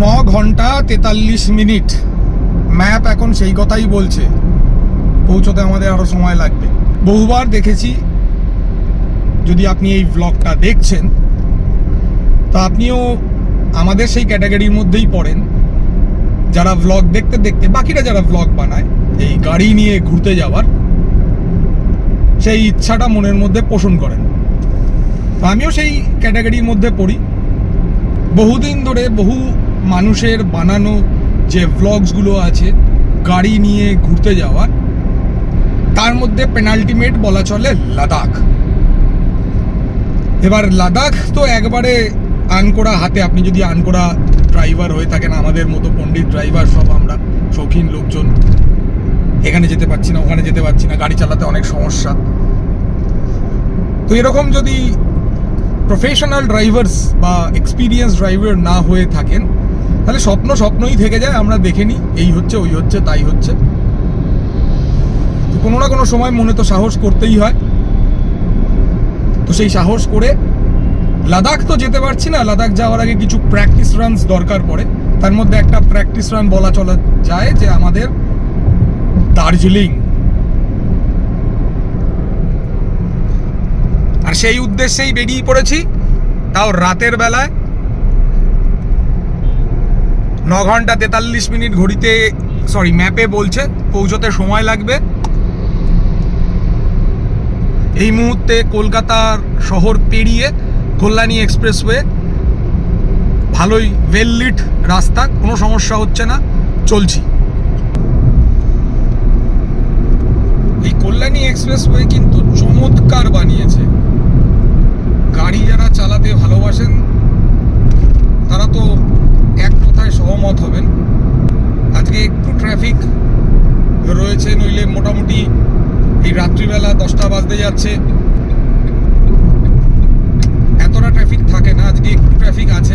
ঘন্টা 43 minute map এখন সেই কথাই বলছে, পৌঁছতে আমাদের আরো সময় লাগবে। বহুবার দেখেছি, যদি আপনি এই ব্লগটা দেখছেন তো আপনিও আমাদের সেই ক্যাটাগরির মধ্যেই পড়েন, যারা ব্লগ দেখতে দেখতে বাকিরা যারা ব্লগ বানায় এই গাড়ি নিয়ে ঘুরতে যাওয়ার সেই ইচ্ছাটা মনের মধ্যে পোষণ করেন। তো আমিও সেই ক্যাটাগরির মধ্যে পড়ি। বহুদিন ধরে বহু মানুষের বানানো যে ব্লগসগুলো আছে গাড়ি নিয়ে ঘুরতে যাওয়ার, তার মধ্যে পেনাল্টিমেট বলা চলে লাদাখ। এবার লাদাখ তো একবারে আনকোড়া হাতে, আপনি যদি আনকোড়া ড্রাইভার হয়ে থাকেন, আমাদের মতো পণ্ডিত ড্রাইভার সব আমরা শৌখিন লোকজন, এখানে যেতে পারছি না ওখানে যেতে পারছি না, গাড়ি চালাতে অনেক সমস্যা। তো এরকম যদি প্রফেশনাল ড্রাইভার্স বা এক্সপিরিয়েন্স ড্রাইভার না হয়ে থাকেন, তাহলে স্বপ্নই থেকে যায়। আমরা দেখে নিই এই হচ্ছে ওই হচ্ছে তাই হচ্ছে। তো কোনো না কোনো সময় মনে তো সাহস করতেই হয়। তো সেই সাহস করে লাদাখ তো যেতে পারছি না, লাদাখ যাওয়ার আগে কিছু প্র্যাকটিস রানস দরকার পড়ে। তার মধ্যে একটা প্র্যাকটিস রান বলা চলা যায় যে আমাদের দার্জিলিং। আর সেই উদ্দেশ্যেই বেরিয়ে পড়েছি, তাও রাতের বেলায়। ঘন্টা 43 মিনিট ঘড়িতে, ম্যাপে বলছে পৌঁছতে সময় লাগবে। এই মুহূর্তে কলকাতার শহর পেরিয়ে কল্যাণী এক্সপ্রেসওয়ে, ভালোই ওয়েল লিট রাস্তা, কোনো সমস্যা হচ্ছে না, চলছি। এই কল্যাণী এক্সপ্রেসওয়ে কিন্তু চমৎকার বানিয়েছে। গাড়ি যারা চালাতে ভালোবাসেন তারা তো এক কথায় সহমত হবেন। আজকে একটু ট্রাফিক রয়েছে, নইলে মোটামুটি এই রাত্রিবেলা 10টা বাজতে যাচ্ছে, এতটা ট্রাফিক থাকে না। আজকে একটু ট্রাফিক আছে।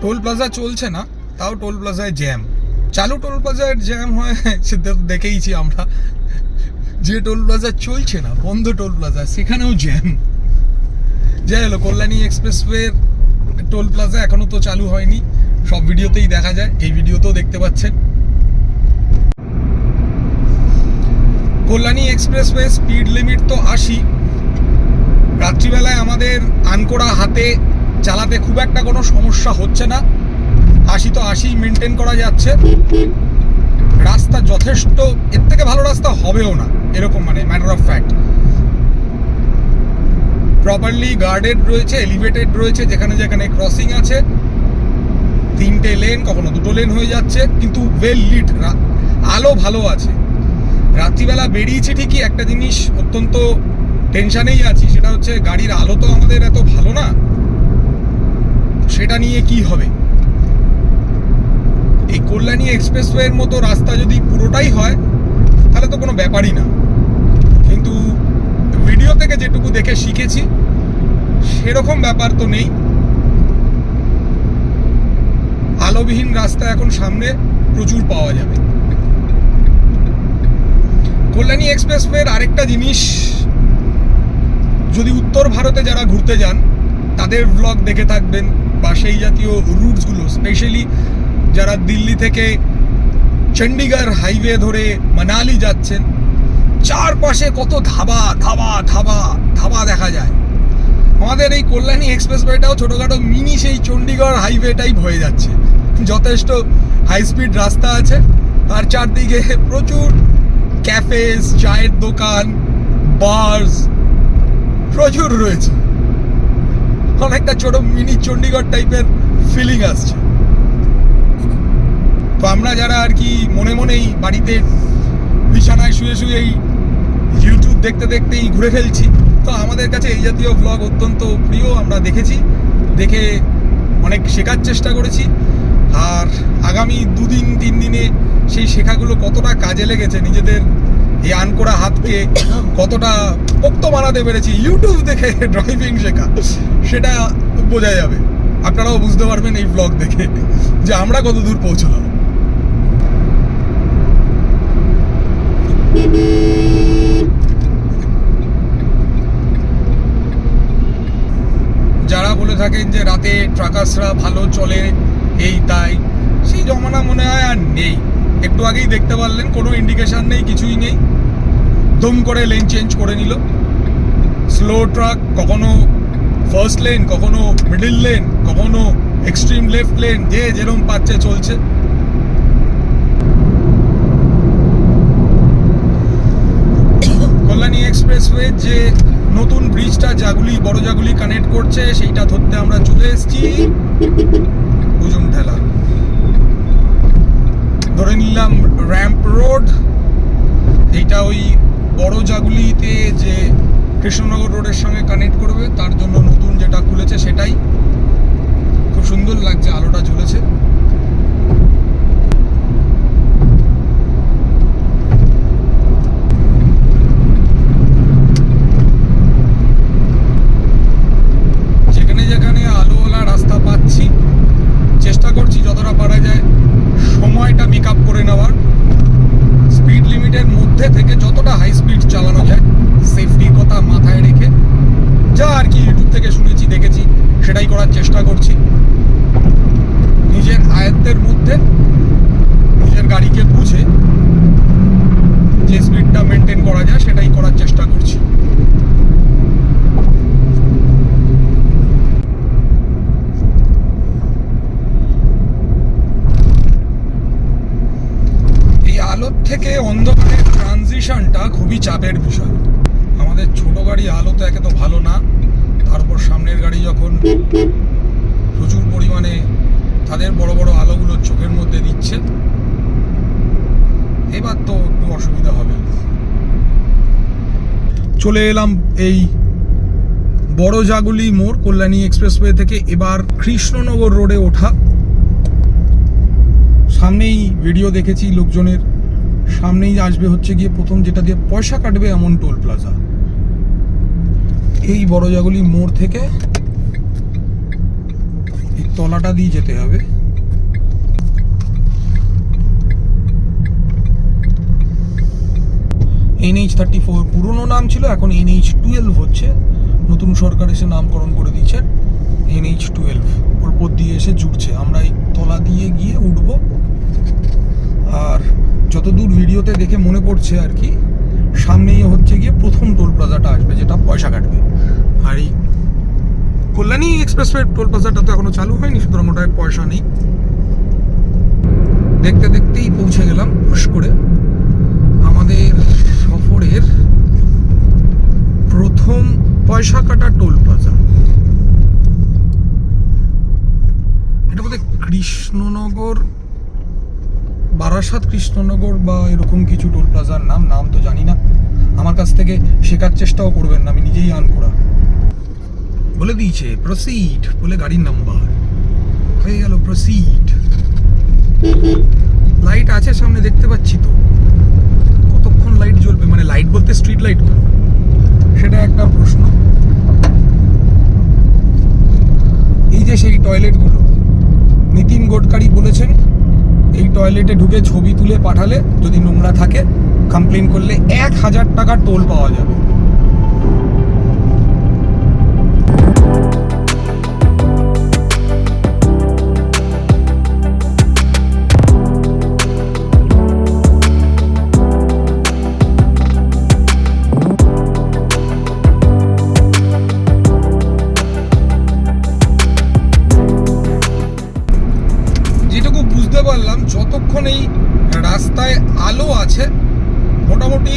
টোল প্লাজা চলছে না, তাও টোল প্লাজায় জ্যাম। চালু টোল প্লাজায় জ্যাম হয় সেটা তো দেখেইছি আমরা। যে টোল প্লাজা চলছে না, বন্ধ টোল প্লাজা, সেখানেও জ্যাম। যাই হলো, কল্যাণী এক্সপ্রেসওয়ের টোল প্লাজা এখনো তো চালু হয়নি, সব ভিডিওতেই দেখা যায়, এই ভিডিওতেও দেখতে পাচ্ছেন। কল্যাণী এক্সপ্রেসওয়ে স্পিড লিমিট তো 80। রাত্রিবেলায় আমাদের আনকোড়া হাতে চালাতে খুব একটা কোনো সমস্যা হচ্ছে না। 80 তো 80 মেনটেন করা যাচ্ছে। রাস্তা যথেষ্ট, এর থেকে ভালো রাস্তা হবেও না এরকম, মানে matter of fact. Properly guarded রয়েছে, এলিভেটেড রয়েছে, যেখানে যেখানে ক্রসিং আছে 3টে লেন, কখনো 2টো লেন হয়ে যাচ্ছে, কিন্তু ওয়েল লিট, আলো ভালো আছে। রাত্রিবেলা বেরিয়েছি ঠিকই, একটা জিনিস অত্যন্ত টেনশনেই আছি, সেটা হচ্ছে গাড়ির আলো তো আমাদের এত ভালো না, সেটা নিয়ে কি হবে। এই কল্যাণী এক্সপ্রেসওয়ের মতো রাস্তা যদি পুরোটাই হয় তাহলে তো কোনো ব্যাপারই না, কিন্তু ভিডিও থেকে যেটুকু দেখে শিখেছি সেরকম ব্যাপার তো নেই। আলোবিহীন রাস্তা এখন সামনে প্রচুর পাওয়া যাবে। কল্যাণী এক্সপ্রেসওয়ের আরেকটা জিনিস, যদি উত্তর ভারতে যারা ঘুরতে যান তাদের ব্লগ দেখে থাকবেন, বা সেই জাতীয় রুটসগুলো, স্পেশালি যারা দিল্লি থেকে চণ্ডীগড় হাইওয়ে ধরে মানালি যাচ্ছেন, চারপাশে কত ধাবা ধাবা ধাবা ধাবা দেখা যায়। আমাদের এই কল্যাণী এক্সপ্রেসওয়েটাও ছোটোখাটো মিনি সেই চণ্ডীগড় হাইওয়ে টাইপ হয়ে যাচ্ছে। যথেষ্ট হাই স্পিড রাস্তা আছে, আর চারদিকে প্রচুর ক্যাফেস, চায়ের দোকান, বার্স প্রচুর রয়েছে। অনেকটা ছোট মিনি চণ্ডীগড় টাইপের ফিলিং আসছে। তো আমরা যারা আর কি মনে মনেই বাড়িতে বিছানায় শুয়ে শুয়েই ইউটিউব দেখতে দেখতেই ঘুরে ফেলছি, তো আমাদের কাছে এই জাতীয় ব্লগ অত্যন্ত প্রিয়। আমরা দেখেছি, দেখে অনেক শেখার চেষ্টা করেছি, আর আগামী 2-3 দিনে সেই শেখাগুলো কতটা কাজে লেগেছে, নিজেদের এই আনকোড়া হাতকে কতটা পোক্ত বানাতে পেরেছি ইউটিউব দেখে ড্রাইভিং শেখা, সেটা বোঝা যাবে। আপনারাও বুঝতে পারবেন এই ব্লগ দেখে যে আমরা কত দূর পৌঁছলাম। থাকেন যে রাতে ট্রাকার্সরা ভালো চলে, এই তাই, সেই জমানা মনে হয় আর নেই। একটু আগেই দেখতে পারলেন কোনো ইন্ডিকেশন নেই, কিছুই নেই, দম করে লেন চেঞ্জ করে নিল। স্লো ট্রাক কখনো ফার্স্ট লেন, কখনো মিডল লেন, কখনো এক্সট্রিম লেফট লেন, যে যেরকম পাচ্ছে চলছে। কল্যাণী এক্সপ্রেসওয়ে যে নতুন ব্রিজটা জাগুলি বড় জাগুলি কানেক্ট করছে, সেইটা ধরতে আমরা চলে এসেছি। হুজুম ঠেলা ধরে নিলাম র্যাম্প রোড। এইটা ওই বড় জাগুলিতে যে কৃষ্ণনগর রোডের সঙ্গে কানেক্ট করবে, তার জন্য নতুন যেটা খুলেছে সেটাই। খুব সুন্দর লাগছে, আলোটা জ্বলেছে। যেখানে যেখানে আলোওয়ালা রাস্তা পাচ্ছি চেষ্টা করছি যতটা পারা যায় সময়টা মেক আপ করে নেওয়ার, স্পিড লিমিটের মধ্যে থেকে যতটা হাই স্পিড চালানো যায় সেফটির কথা মাথায় রেখে, যা আর কি ইউটিউব থেকে শুনেছি দেখেছি সেটাই করার চেষ্টা করছি। নিজের আয়ত্তের মধ্যে নিজের গাড়িকে বুঝে যে স্পিডটা মেনটেন করা যায় সেটাই করার চেষ্টা করছি। এই আলোর থেকে অন্ধকারের ট্রানজিশনটা খুবই চাপের বিষয়। আমাদের ছোট গাড়ি আলো তো একে তো ভালো না, তারপর সামনের গাড়ি যখন প্রচুর পরিমাণে তাদের বড় বড় আলোগুলো চোখের মধ্যে দিচ্ছে, এবার তো একটু অসুবিধা হবে। চলে এলাম এই বড় জাগুলি মোড় কল্যাণী এক্সপ্রেসওয়ে থেকে। এবার কৃষ্ণনগর রোডে ওঠা। সামনেই ভিডিও দেখেছি লোকজনের, সামনেই আসবে হচ্ছে গিয়ে প্রথম যেটা দিয়ে পয়সা কাটবে এমন টোল প্লাজা। এই বড় জাগুলি মোড় থেকে এই তলাটা দিয়ে যেতে হবে। NH34 পুরনো নাম ছিল, এখন NH12 হচ্ছে। নতুন সরকার এসে নামকরণ করে দিয়েছে NH12। ওর উপর দিয়ে এসে জুড়ছে, আমরা এই তলা দিয়ে গিয়ে উঠবো। আর যতদূর ভিডিওতে দেখে মনে পড়ছে আর কি, সামনেই হচ্ছে গিয়ে প্রথম টোল প্লাজাটা আসবে যেটা পয়সা কাটবে। আর এই কল্যাণী এক্সপ্রেসওয়ে টোল প্লাজাটা তো এখনো চালু হয়নি, সুতরাং ওটায় পয়সা নেই। দেখতে দেখতেই পৌঁছে গেলাম হুশ করে আমাদের সফরের প্রথম পয়সা কাটা টোল প্লাজা। এটা বোধহয় কৃষ্ণনগর, বারাসাত কৃষ্ণনগর বা এরকম কিছু টোল প্লাজার নাম তো জানি না। আমার কাছ থেকে শেখার চেষ্টাও করবেন না, আমি নিজেই আনকোড়া। বলে দিয়েছে প্রসিড বলে গাড়ির নাম্বার হয়ে গেল প্রসিড। লাইট আছে সামনে দেখতে পাচ্ছি তো, কতক্ষণ লাইট জ্বলবে? মানে লাইট বলতে স্ট্রিট লাইট গুলো, সেটা একটা প্রশ্ন। এই যে সেই টয়লেটগুলো, নীতিন গডকারি বলেছেন এই টয়লেটে ঢুকে ছবি তুলে পাঠালে যদি নোংরা থাকে কমপ্লেন করলে 1000 টাকা টোল পাওয়া যাবে। যতক্ষণ এই রাস্তায় আলো আছে মোটামুটি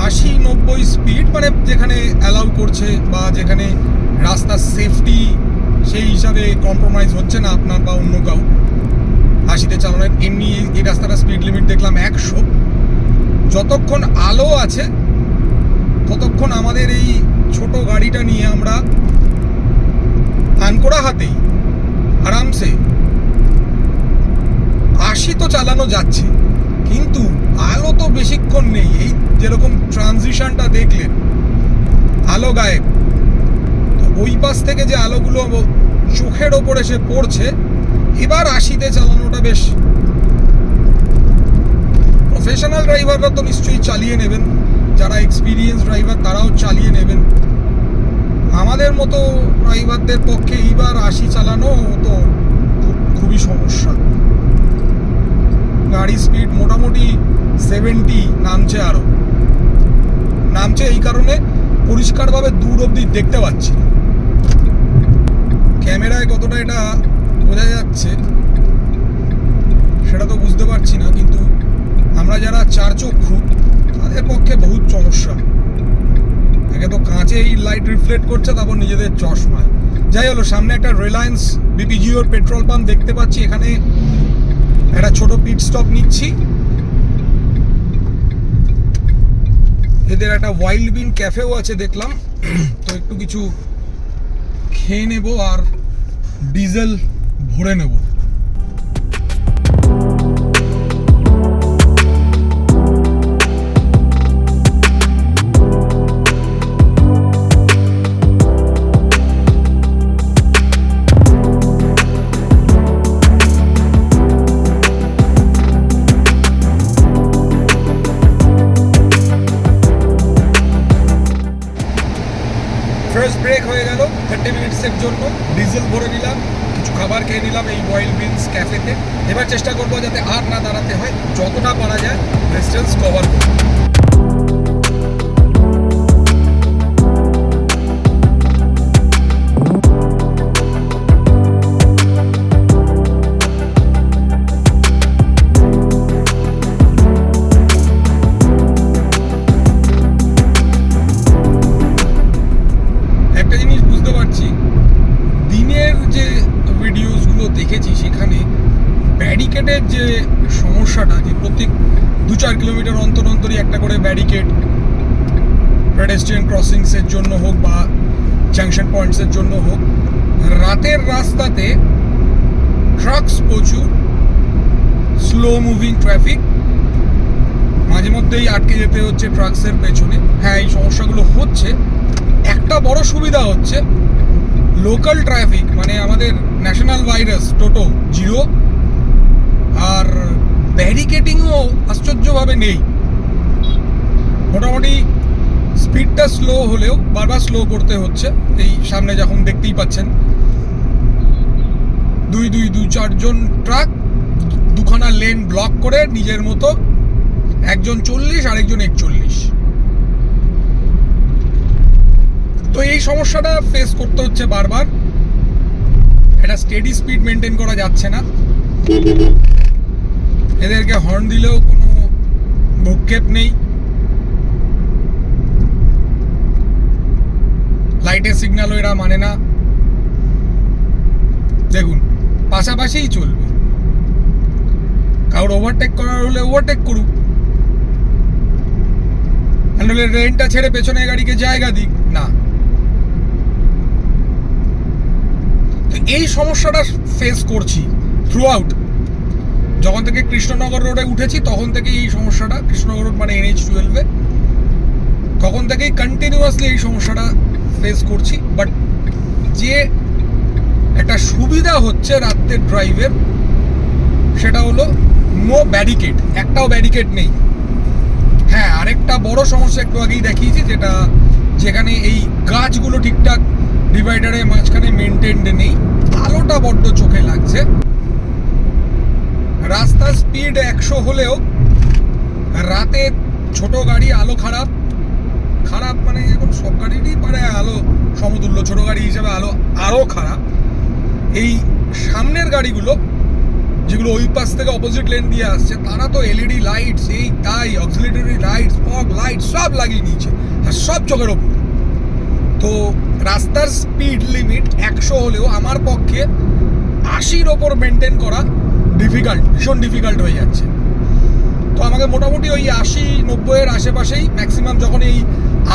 80-90 স্পিড, মানে যেখানে অ্যালাউ করছে বা যেখানে রাস্তার সেফটি সেই হিসাবে কম্প্রোমাইজ হচ্ছে না আপনার বা অন্য কাউ, 80-তে চালানোর। এমনি এই রাস্তাটা স্পিড লিমিট দেখলাম 100। যতক্ষণ আলো আছে ততক্ষণ আমাদের এই ছোট গাড়িটা নিয়ে আমরা আনকোড়া হাতেই আরামসে 80 তো চালানো যাচ্ছে, কিন্তু আলো তো বেশিক্ষণ নেই। এই যেরকম ট্রানজিশনটা দেখলেন, আলো গায়েব, তো ওই পাশ থেকে যে আলোগুলো চোখের ওপর এসে পড়ছে, এবার 80-তে চালানোটা বেশ। প্রফেশনাল ড্রাইভাররা তো নিশ্চয়ই চালিয়ে নেবেন, যারা এক্সপিরিয়েন্স ড্রাইভার তারাও চালিয়ে নেবেন। আমাদের মতো ড্রাইভারদের পক্ষে এইবার 80 চালানো তো খুবই সমস্যা। গাড়ি স্পিড মোটামুটি 70 নামছে, আরো নামছে। এই কারণে পরিষ্কারভাবে দূর অবধি দেখতে পাচ্ছি না। ক্যামেরায় কতটা এটা বোঝা যাচ্ছে সেটা তো বুঝতে পারছি না, কিন্তু আমরা যারা চার চক্ষু তাদের পক্ষে বহুত সমস্যা। একে তো কাঁচে এই লাইট রিফ্লেক্ট করছে, তারপর নিজেদের চশমায়। যাই হলো, সামনে একটা রিলায়েন্স বিপিজিওর পেট্রোল পাম্প দেখতে পাচ্ছি। এখানে একটা ছোট পিট স্টপ নিচ্ছি। এদের একটা ওয়াইল্ড বিন ক্যাফেও আছে দেখলাম, তো একটু কিছু খেয়ে নেবো আর ডিজেল ভরে নেব। ফার্স্ট ব্রেক হয়ে গেল 30 মিনিটসের জন্য। ডিজেল ভরে নিলাম, কিছু খাবার খেয়ে নিলাম এই ওয়াইল্ড বিনস ক্যাফেতে। এবার চেষ্টা করবো যাতে আর না দাঁড়াতে হয়, যতটা পারা যায় ডিস্টেন্স কভার করবো। একটা জিনিস বুঝতে পারছি, দিনের যে ভিডিওসগুলো দেখেছি সেখানে ব্যারিকেডের যে সমস্যাটা, যে প্রত্যেক 2-4 কিলোমিটার অন্তর অন্তরই একটা করে ব্যারিকেড, পেডেস্ট্রিয়ান ক্রসিংসের জন্য হোক বা জাংশন পয়েন্টসের জন্য হোক, রাতের রাস্তাতে ট্রাকস প্রচুর, স্লো মুভিং ট্রাফিক, মাঝে মধ্যেই আটকে যেতে হচ্ছে ট্রাকসের পেছনে। হ্যাঁ, এই সমস্যাগুলো হচ্ছে। একটা বড় সুবিধা হচ্ছে লোকাল ট্রাফিক, মানে আমাদের ন্যাশনাল ভাইরাস টোটো জিরো, আর ব্যারিকেডিংও আশ্চর্যভাবে নেই। মোটামুটি স্পিডটা স্লো হলেও বারবার স্লো করতে হচ্ছে। এই সামনে যখন দেখতেই পাচ্ছেন 2-4 জন ট্রাক দুখানা লেন ব্লক করে নিজের মতো, একজন 40 আরেকজন 41। তো এই সমস্যাটা ফেস করতে হচ্ছে বারবার। এটা স্টেডি স্পিড মেনটেন করা যাচ্ছে না। এদেরকে হর্ন দিলেও কোনো ভ্রুক্ষেপ নেই, লাইটের সিগন্যালও এরা মানে না। দেখুন, পাশাপাশিই চলবে। কারোর ওভারটেক করার হলে ওভারটেক করুক, হ্যান্ডেলের রেনটা ছেড়ে পেছনে গাড়িকে জায়গা দিক না। এই সমস্যাটা ফেস করছি থ্রু আউট। যখন থেকে কৃষ্ণনগর রোডে উঠেছি তখন থেকে এই সমস্যাটা, কৃষ্ণনগর রোড মানে NH-12, তখন থেকেই কন্টিনিউয়াসলি এই সমস্যাটা ফেস করছি। বাট যে একটা সুবিধা হচ্ছে রাতের ড্রাইভের, সেটা হলো নো ব্যারিকেড, একটাও ব্যারিকেড নেই। হ্যাঁ, আরেকটা বড় সমস্যা একটু আগেই দেখিয়েছি, যেটা যেখানে এই গাছগুলো ঠিকঠাক ডিভাইডারের মাঝখানে মেনটেনড নেই, আলোটা বড্ড চোখে লাগছে। রাস্তার স্পিড 100 হলেও রাতে ছোট গাড়ি আলো খারাপ মানে এখন সব গাড়িরই পারে আলো সমতুল্য, ছোট গাড়ি হিসেবে আলো আরও খারাপ। এই সামনের গাড়িগুলো যেগুলো ওই পাশ থেকে অপোজিট লেন দিয়ে আসছে, তারা তো LED লাইটস, এই তাই অক্সিলারি লাইটস, ফগ লাইট সব লাগিয়ে নিয়েছে, আর সব চোখের ওপর। তো রাস্তার স্পিড লিমিট 100 হলেও আমার পক্ষে 80-র ওপর মেনটেন করা ডিফিকাল্ট, ভীষণ ডিফিকাল্ট হয়ে যাচ্ছে। তো আমাকে মোটামুটি ওই 80-90-এর আশেপাশেই ম্যাক্সিমাম, যখন এই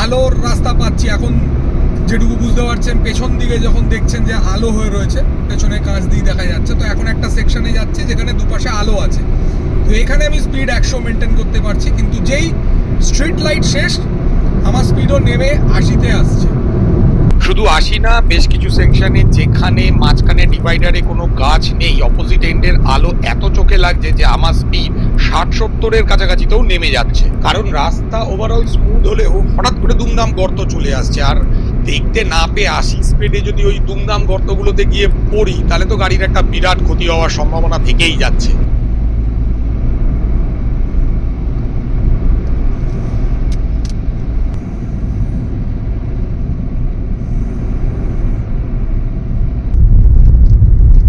আলোর রাস্তা পাচ্ছি এখন, যেটুকু বুঝতে পারছেন পেছন দিকে যখন দেখছেন যে আলো হয়ে রয়েছে, পেছনে কাঁচ দিয়ে দেখা যাচ্ছে, তো এখন একটা সেকশনে যাচ্ছে যেখানে দুপাশে আলো আছে। তো এখানে আমি স্পিড 100 মেনটেন করতে পারছি, কিন্তু যেই স্ট্রিট লাইট শেষ আমার স্পিডও নেমে 80-তে আসছে। শুধু 80 না, বেশ কিছু সেকশনে যেখানে মাঝখানে ডিভাইডারে কোনো গাছ নেই, অপোজিট এন্ডের আলো এত চোখে লাগছে যে আমার স্পিড 60-70-এর কাছাকাছিতেও নেমে যাচ্ছে। কারণ রাস্তা ওভারঅল স্মুথ হলেও হঠাৎ করে দুমদাম গর্ত চলে আসছে, আর দেখতে না পেয়ে 80 স্পিডে যদি ওই দুমদাম গর্তগুলোতে গিয়ে পড়ি, তাহলে তো গাড়ির একটা বিরাট ক্ষতি হওয়ার সম্ভাবনা থেকেই যাচ্ছে।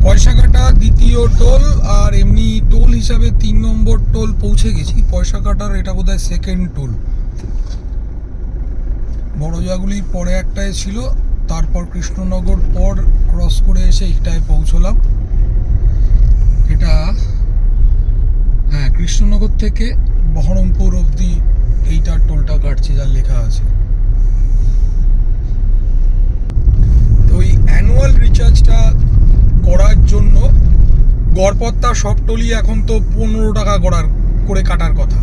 পয়সা কাটা দ্বিতীয় টোল, আর এমনি টোল হিসাবে 3 নম্বর টোল পৌঁছে গেছি। পয়সা কাটার এটা বোধহয় সেকেন্ড টোল। বড়জাগুলির পরে একটায় ছিল, তারপর কৃষ্ণনগর পর ক্রস করে এসে একটায় পৌঁছলাম। এটা হ্যাঁ, কৃষ্ণনগর থেকে বহরমপুর অবধি এইটার টোলটা কাটছে, যার লেখা আছে। তো ওই অ্যানুয়াল রিচার্জটা করার জন্য গড়পত্তা সব টোলই এখন তো 15 টাকা করে কাটার কথা।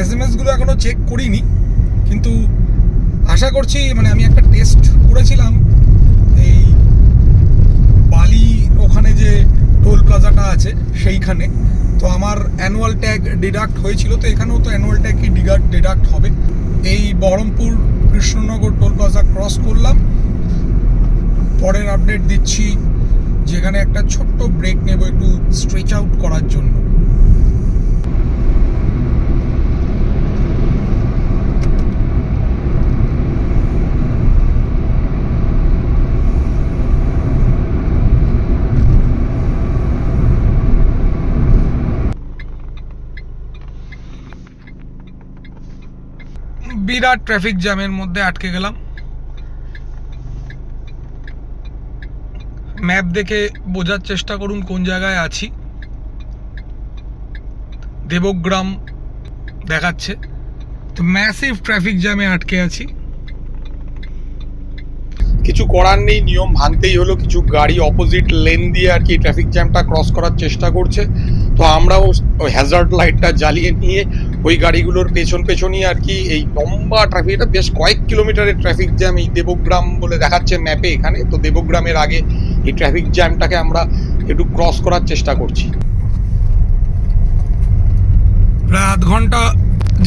SMS গুলো এখনো চেক করিনি, কিন্তু আশা করছি, মানে আমি একটা টেস্ট করেছিলাম এই বালি ওখানে যে টোল প্লাজাটা আছে সেইখানে, তো আমার অ্যানুয়াল ট্যাগ ডিডাক্ট হয়েছিল। তো এখানেও তো অ্যানুয়াল ট্যাগ কি ডিডাক্ট হবে। এই Baharampur Krishnanagar toll plaza cross করলাম। পরের আপডেট দিচ্ছি, যেখানে একটা ছোট্ট ব্রেক নেব একটু স্ট্রেচ আউট করার জন্য। বিরাট ট্রাফিক জ্যামের মধ্যে আটকে গেলাম। ম্যাপ দেখে বোঝার চেষ্টা করুন কোন জায়গায় আছি। দেবগ্রাম দেখাচ্ছে, তো ম্যাসিভ ট্রাফিক জ্যামে আটকে আছি। কিছু করার নেই, নিয়ম ভাঙতেই হলো। কিছু গাড়ি অপোজিট লেন দিয়ে আর কি ট্রাফিক জ্যামটা ক্রস করার চেষ্টা করছে, তো আমরাও ওই হ্যাজার্ড লাইটটা জ্বালিয়ে নিয়ে ওই গাড়িগুলোর পেছনই আর কি এই লম্বা ট্রাফিক, এটা বেশ কয়েক কিলোমিটারের ট্রাফিক জ্যাম এই দেবগ্রাম বলে দেখাচ্ছে ম্যাপে এখানে। তো দেবগ্রামের আগে এই ট্রাফিক জ্যামটাকে আমরা একটু ক্রস করার চেষ্টা করছি। প্রায় আধ ঘন্টা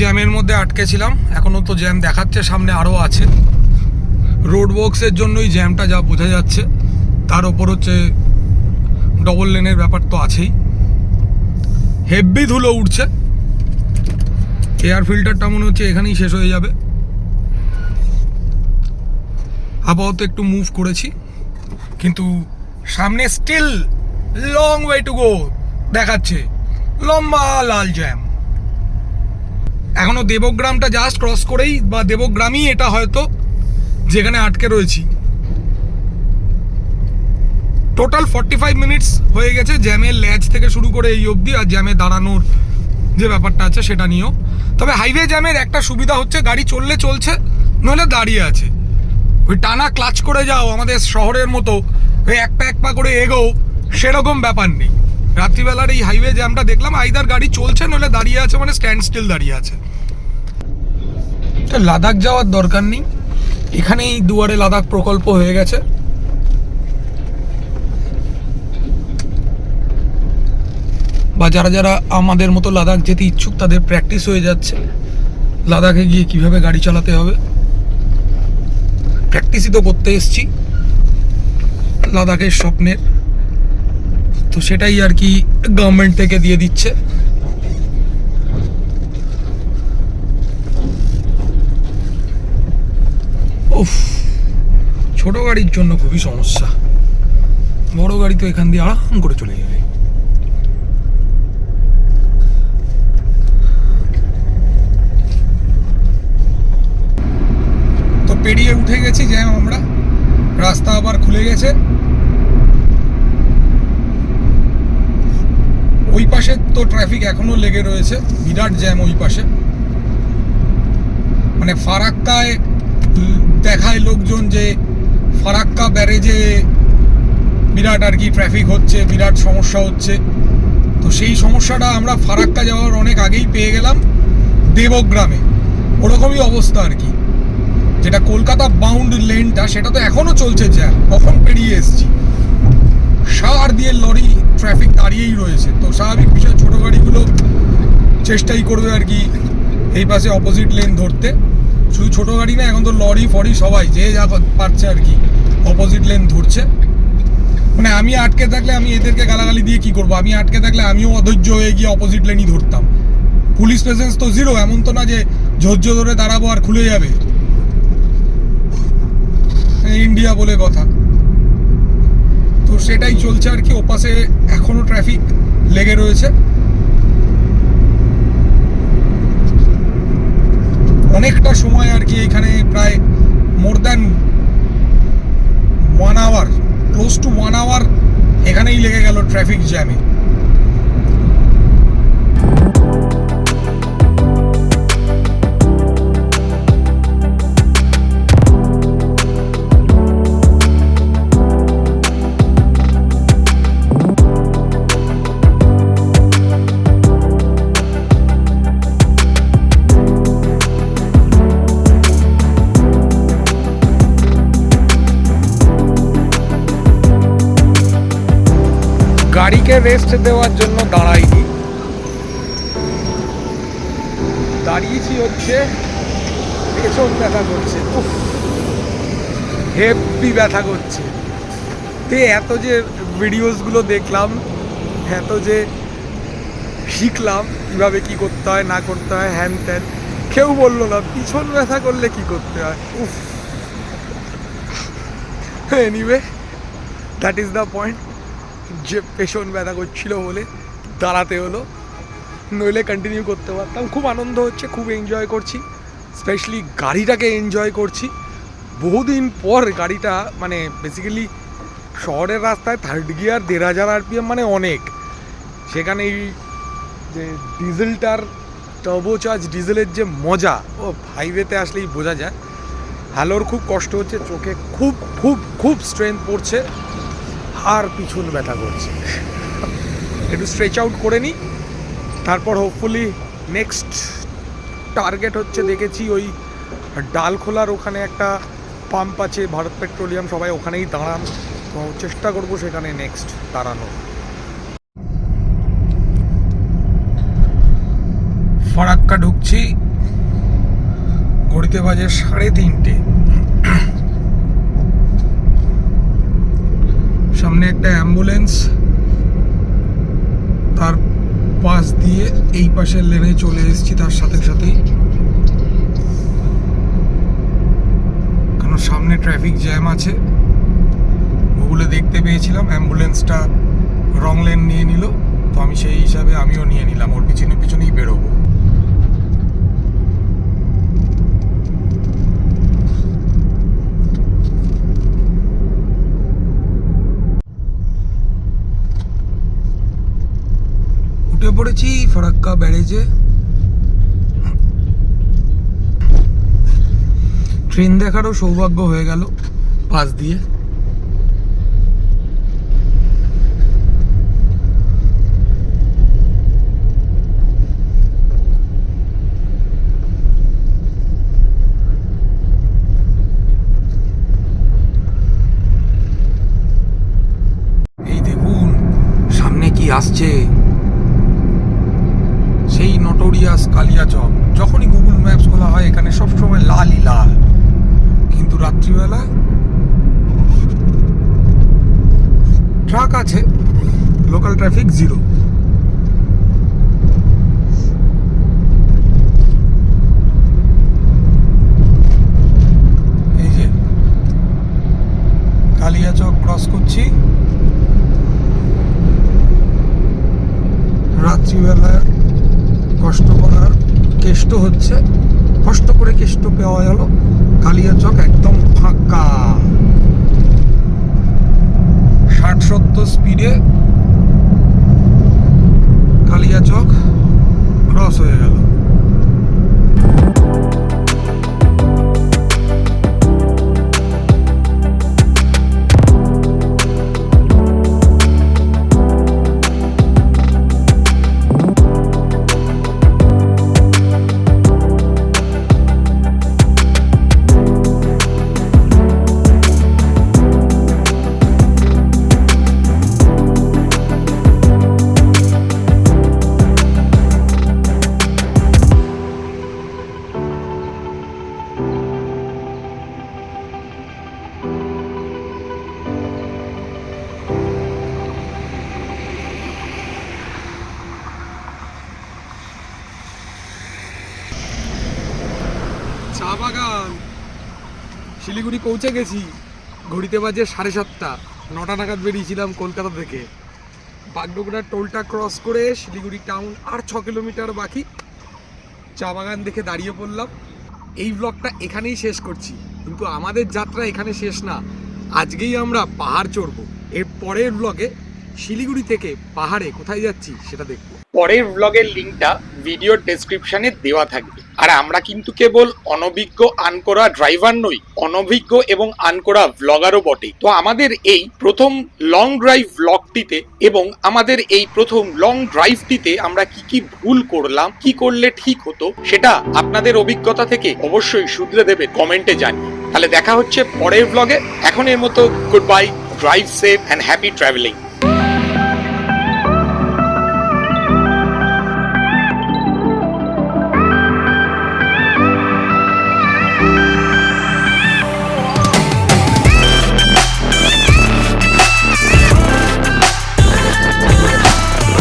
জ্যামের মধ্যে আটকে ছিলাম, এখনো তো জ্যাম দেখাচ্ছে, সামনে আরও আছে। রোড ওয়ার্কসের জন্যই জ্যামটা যা বোঝা যাচ্ছে, তার ওপর হচ্ছে ডবল লেনের ব্যাপার তো আছেই। হেভি ধুলো উঠছে, এয়ার ফিল্টারটা মনে হচ্ছে এখানেই শেষ হয়ে যাবে। আপাতত একটু মুভ করেছি, কিন্তু সামনে still long way to go দেখাচ্ছে, লম্বা লাল জ্যাম। এখনো দেবগ্রামটা জাস্ট ক্রস করেই, বা দেবগ্রামই এটা হয়তো যেখানে আটকে রয়েছি। টোটাল 45 মিনিটস হয়ে গেছে জ্যামের ল্যাচ থেকে শুরু করে এই অবধি, আর জ্যামে দাঁড়ানোর যে ব্যাপারটা আছে সেটা নিয়েও। তবে হাইওয়ে জ্যামের একটা সুবিধা হচ্ছে, গাড়ি চললে চলছে, নইলে দাঁড়িয়ে আছে। ওই টানা ক্লাচ করে যাও আমাদের শহরের মতো, ওই এক পা করে এগোও, সেরকম ব্যাপার নেই। রাত্রিবেলার এই হাইওয়ে জ্যামটা দেখলাম, আইদার গাড়ি চলছে নইলে দাঁড়িয়ে আছে, মানে স্ট্যান্ড স্টিল দাঁড়িয়ে আছে। তো লাদাখ যাওয়ার দরকার নেই, এখানেই দুয়ারে লাদাখ প্রকল্প হয়ে গেছে। বা যারা আমাদের মতো লাদাখ যেতে ইচ্ছুক, তাদের প্র্যাকটিস হয়ে যাচ্ছে লাদাখে গিয়ে কিভাবে গাড়ি চালাতে হবে। প্র্যাকটিসই তো করতে এসছি লাদাখের স্বপ্নের, তো সেটাই আর কি গভর্নমেন্ট থেকে দিয়ে দিচ্ছে। উফ, ছোট গাড়ির জন্য খুবই সমস্যা, বড় গাড়ি তো এখান দিয়ে আরাম করে চলে যাবে। তো পেরিয়ে উঠে গেছি জ্যাম আমরা, রাস্তা আবার খুলে গেছে। ওই পাশে তো ট্রাফিক এখনো লেগে রয়েছে, বিরাট জ্যাম ওই পাশে। মানে ফারাক্কায় দেখায় লোকজন যে ফারাক্কা ব্যারেজে বিরাট আর কি ট্রাফিক হচ্ছে, বিরাট সমস্যা হচ্ছে। তো সেই সমস্যাটা আমরা ফারাক্কা যাওয়ার অনেক আগেই পেয়ে গেলাম দেবগ্রামে। ওরকমই অবস্থা আর কি, যেটা কলকাতা বাউন্ড লেনটা সেটা তো এখনো চলছে জ্যাম, কখন পেরিয়ে এসছি। সার দিয়ে লরি ট্রাফিক দাঁড়িয়েই রয়েছে। তো স্বাভাবিক বিষয়, ছোটো গাড়িগুলো চেষ্টাই করবে আর কি এই পাশে অপোজিট লেন ধরতে, শুধু ছোট গাড়ি না, এখন তো লরি ফরি সবাই যে যা পারছে আর কি অপোজিট লেন ধরছে। মানে আমি আটকে থাকলে আমি এদেরকে গালাগালি দিয়ে কি করবো, আমি আটকে থাকলে আমিও অধৈর্য হয়ে গিয়ে অপোজিট লেনই ধরতাম। পুলিশ প্রেজেন্স তো জিরো, এমন তো না যে ধৈর্য ধরে দাঁড়াবো আর খুলে যাবে, ইন্ডিয়া বলে কথা। তো সেটাই চলছে আর কি, ওপাশে এখনো ট্রাফিক লেগে রয়েছে। অনেকটা সময় আর কি এখানে, প্রায় more than 1 hour, close to 1 hour এখানেই লেগে গেল ট্রাফিক জ্যামে। গাড়িকে রেস্ট দেওয়ার জন্য দাঁড়াইনি, দাঁড়িয়েছি হচ্ছে পেছন ব্যথা করছে, হেভি ব্যথা করছে। এত যে ভিডিওসগুলো দেখলাম, এত যে শিখলাম কিভাবে কি করতে হয় না করতে হয় হ্যান ত্যান, কেউ বললো না পিছন ব্যথা করলে কি করতে হয়। Anyway, that is the point, যে পেছন ব্যথা করছিল বলে দাঁড়াতে হলো, নইলে কন্টিনিউ করতে পারতাম। খুব আনন্দ হচ্ছে, খুব এনজয় করছি, স্পেশালি গাড়িটাকে এনজয় করছি। বহুদিন পর গাড়িটা, মানে বেসিক্যালি শহরের রাস্তায় 3rd গিয়ার 1500 RPM মানে অনেক, সেখানে এই যে ডিজেলটার টার্বোচার্জ ডিজেলের যে মজা, ও হাইওয়েতে আসলেই বোঝা যায়। হ্যালোর খুব কষ্ট হচ্ছে, চোখে খুব খুব খুব স্ট্রেংথ পড়ছে, আর পিছন ব্যথা করছে। একটু স্ট্রেচ আউট করে নিই, তারপর হোপফুলি নেক্সট টার্গেট হচ্ছে, দেখেছি ওই ডালখোলার ওখানে একটা পাম্প আছে ভারত পেট্রোলিয়াম, সবাই ওখানেই দাঁড়ান, তো চেষ্টা করবো সেখানে নেক্সট দাঁড়ানো। ফারাক্কা ঢুকছি, ঘড়িতে বাজে 3:30। সামনে একটা অ্যাম্বুলেন্স, তার পাশ দিয়ে এই পাশের লেনে চলে এসেছি তার সাথে সাথেই, কারণ সামনে ট্রাফিক জ্যাম আছে। গুগলে দেখতে পেয়েছিলাম অ্যাম্বুলেন্সটা রং লেন নিয়ে নিল, তো আমি সেই হিসাবে আমিও নিয়ে নিলাম, ওর পিছনে পিছনেই বেরোবো। উঠে পড়েছি ফারাক্কা ব্যারেজে। ট্রেন দেখারও সৌভাগ্য হয়ে গেল পাশ দিয়ে। এই দেখুন সামনে কি আসছে, সেই নটোরিয়াস কালিয়াচক। যখনই গুগল ম্যাপস খোলা হয় এখানে সবসময় লালই লাল, কিন্তু রাত্রিবেলা ট্রাক আছে, লোকাল ট্রাফিক জিরো। এই যে কালিয়াচক ক্রস করছি, রাত্রিবেলা কষ্ট করার কেষ্ট হচ্ছে, কষ্ট করে কেষ্ট পাওয়া গেল। কালিয়াচক একদম ফাঁকা, 60-70 স্পিডে কালিয়াচক ক্রস হয়ে গেল। চা বাগান। শিলিগুড়ি পৌঁছে গেছি, ঘড়িতে বাজে 7:30। 9টা নাগাদ বেরিয়েছিলাম কলকাতা থেকে। বাগডোগরা টোলটা ক্রস করে শিলিগুড়ি টাউন আর 6 কিলোমিটার বাকি। চা বাগান দেখে দাঁড়িয়ে পড়লাম। এই ব্লগটা এখানেই শেষ করছি, কিন্তু আমাদের যাত্রা এখানে শেষ না। আজকেই আমরা পাহাড় চড়বো। এর পরের ব্লগে শিলিগুড়ি থেকে পাহাড়ে কোথায় যাচ্ছি সেটা দেখবো। পরের ব্লগের লিঙ্কটা ভিডিওর ডেসক্রিপশনে দেওয়া থাকবে। আর আমরা কিন্তু কেবল অনভিজ্ঞ আনকোরা ড্রাইভার নই, অনভিজ্ঞ এবং আনকোরা ব্লগারও বটে। তো আমাদের এই প্রথম লং ড্রাইভ ব্লগটিতে এবং আমাদের এই প্রথম লং ড্রাইভটিতে আমরা কি কি ভুল করলাম, কি করলে ঠিক হতো, সেটা আপনাদের অভিজ্ঞতা থেকে অবশ্যই শুধরে দেবে কমেন্টে জানিয়ে। তাহলে দেখা হচ্ছে পরের ব্লগে। এখনের মতো good bye, drive safe and happy travelling.